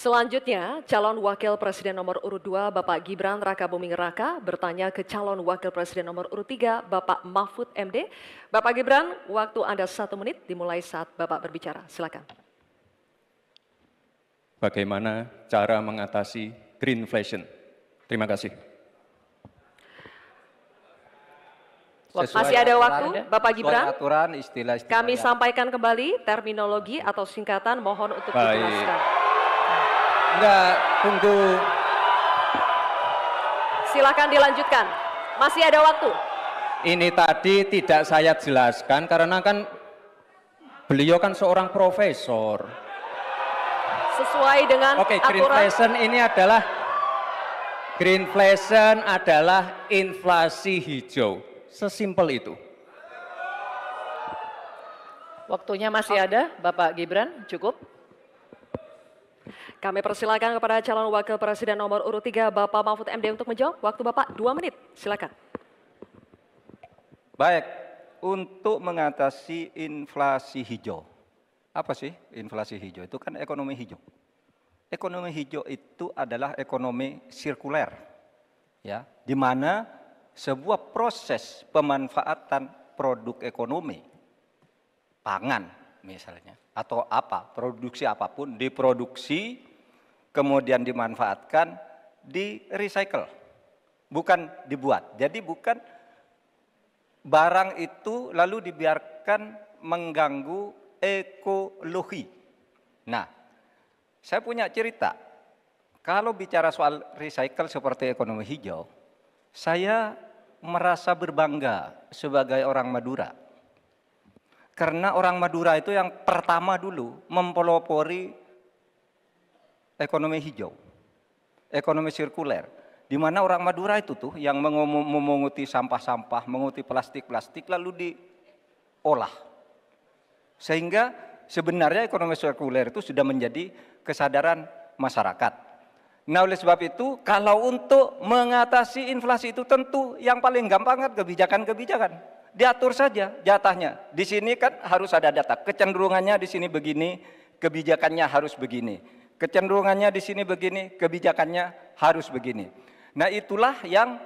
Selanjutnya, calon wakil presiden nomor urut 2 Bapak Gibran Rakabuming Raka bertanya ke calon wakil presiden nomor urut 3 Bapak Mahfud MD. Bapak Gibran, waktu Anda 1 menit dimulai saat Bapak berbicara. Silakan. Bagaimana cara mengatasi greenflation? Terima kasih. Masih ada waktu, Bapak Gibran. Aturan, istilah. Kami sampaikan kembali terminologi atau singkatan, mohon untuk dijelaskan. Enggak, tunggu. Silakan dilanjutkan. Masih ada waktu. Ini tadi tidak saya jelaskan karena kan beliau kan seorang profesor. Sesuai dengan Oke, aturan. Greenflation adalah inflasi hijau. Sesimpel itu. Waktunya masih ada, Bapak Gibran, cukup. Kami persilakan kepada calon wakil presiden nomor urut 3 Bapak Mahfud MD untuk menjawab. Waktu Bapak 2 menit, silakan. Baik, untuk mengatasi inflasi hijau. Apa sih inflasi hijau? Itu kan ekonomi hijau. Ekonomi hijau itu adalah ekonomi sirkuler, ya, di mana sebuah proses pemanfaatan produk ekonomi, pangan misalnya, atau produksi apapun, diproduksi, kemudian dimanfaatkan, di recycle, bukan dibuat. Jadi bukan barang itu lalu dibiarkan mengganggu ekologi. Nah, saya punya cerita, kalau bicara soal recycle seperti ekonomi hijau, saya merasa berbangga sebagai orang Madura. Karena orang Madura itu yang pertama dulu mempelopori ekonomi hijau, ekonomi sirkuler. Di mana orang Madura itu tuh yang memunguti sampah-sampah, menguti plastik-plastik lalu diolah. Sehingga sebenarnya ekonomi sirkuler itu sudah menjadi kesadaran masyarakat. Nah, oleh sebab itu, kalau untuk mengatasi inflasi itu tentu yang paling gampang kan kebijakan-kebijakan. Diatur saja jatahnya. Di sini kan harus ada data. Kecenderungannya di sini begini, kebijakannya harus begini. Kecenderungannya di sini begini, kebijakannya harus begini. Nah, itulah yang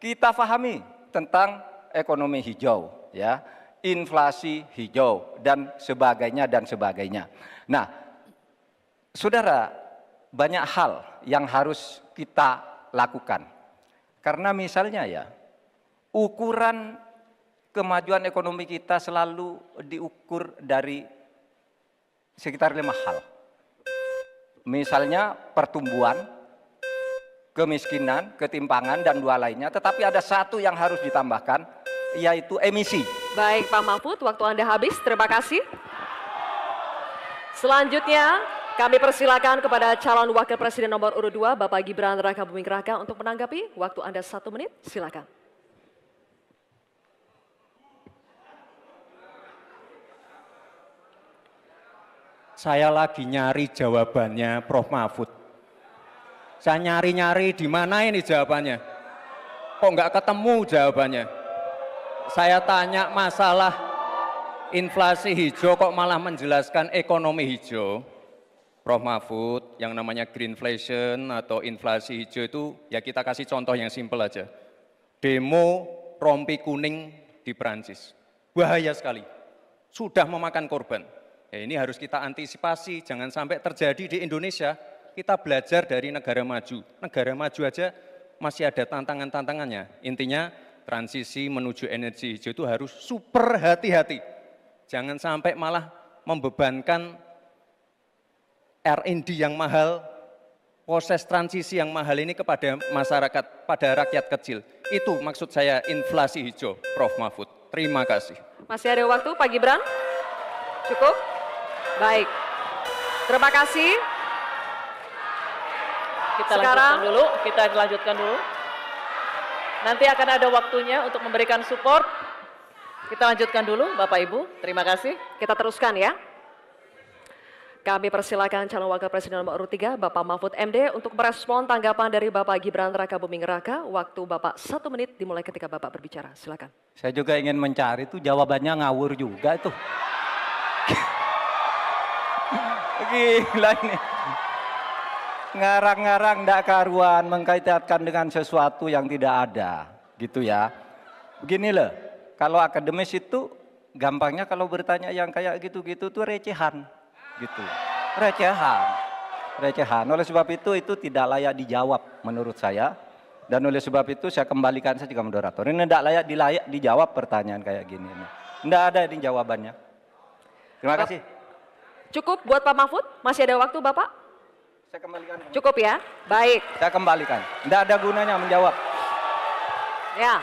kita pahami tentang ekonomi hijau, ya, inflasi hijau dan sebagainya dan sebagainya. Nah, saudara, banyak hal yang harus kita lakukan. Karena misalnya ya, ukuran kemajuan ekonomi kita selalu diukur dari sekitar 5 hal. Misalnya pertumbuhan, kemiskinan, ketimpangan, dan 2 lainnya. Tetapi ada 1 yang harus ditambahkan, yaitu emisi. Baik Pak Mahfud, waktu Anda habis. Terima kasih. Selanjutnya, kami persilakan kepada calon wakil presiden nomor urut 2 Bapak Gibran Rakabuming Raka untuk menanggapi. Waktu Anda 1 menit, silakan. Saya lagi nyari jawabannya Prof. Mahfud. Saya nyari-nyari di mana ini jawabannya. Kok nggak ketemu jawabannya. Saya tanya masalah inflasi hijau kok malah menjelaskan ekonomi hijau. Prof. Mahfud, yang namanya greenflation atau inflasi hijau itu ya kita kasih contoh yang simpel aja. Demo rompi kuning di Perancis. Bahaya sekali. Sudah memakan korban. Ya, ini harus kita antisipasi, jangan sampai terjadi di Indonesia. Kita belajar dari negara maju. Negara maju aja masih ada tantangan-tantangannya. Intinya transisi menuju energi hijau itu harus super hati-hati. Jangan sampai malah membebankan R&D yang mahal, proses transisi yang mahal ini kepada masyarakat, pada rakyat kecil. Itu maksud saya inflasi hijau, Prof. Mahfud. Terima kasih. Masih ada waktu, Pak Gibran? Cukup? Baik. Terima kasih. Kita lanjutkan dulu. Nanti akan ada waktunya untuk memberikan support. Kita lanjutkan dulu, Bapak Ibu. Terima kasih. Kita teruskan ya. Kami persilakan calon wakil presiden nomor urut 3 Bapak Mahfud MD untuk merespon tanggapan dari Bapak Gibran Rakabuming Raka. Waktu Bapak 1 menit dimulai ketika Bapak berbicara. Silakan. Saya juga ingin mencari tuh jawabannya ngawur juga tuh. Gila ini. ngarang-ngarang ndak karuan mengkaitkan dengan sesuatu yang tidak ada, gitu ya. Begini loh, kalau akademis itu gampangnya kalau bertanya yang kayak gitu-gitu tuh recehan, gitu. Recehan. Oleh sebab itu tidak layak dijawab menurut saya. Dan oleh sebab itu saya kembalikan saja ke moderator. Ini tidak layak dijawab pertanyaan kayak gini. Tidak ada ini jawabannya. Terima kasih. Cukup buat Pak Mahfud? Masih ada waktu Bapak? Saya kembalikan. Cukup ya? Baik. Saya kembalikan. Tidak ada gunanya menjawab. Ya.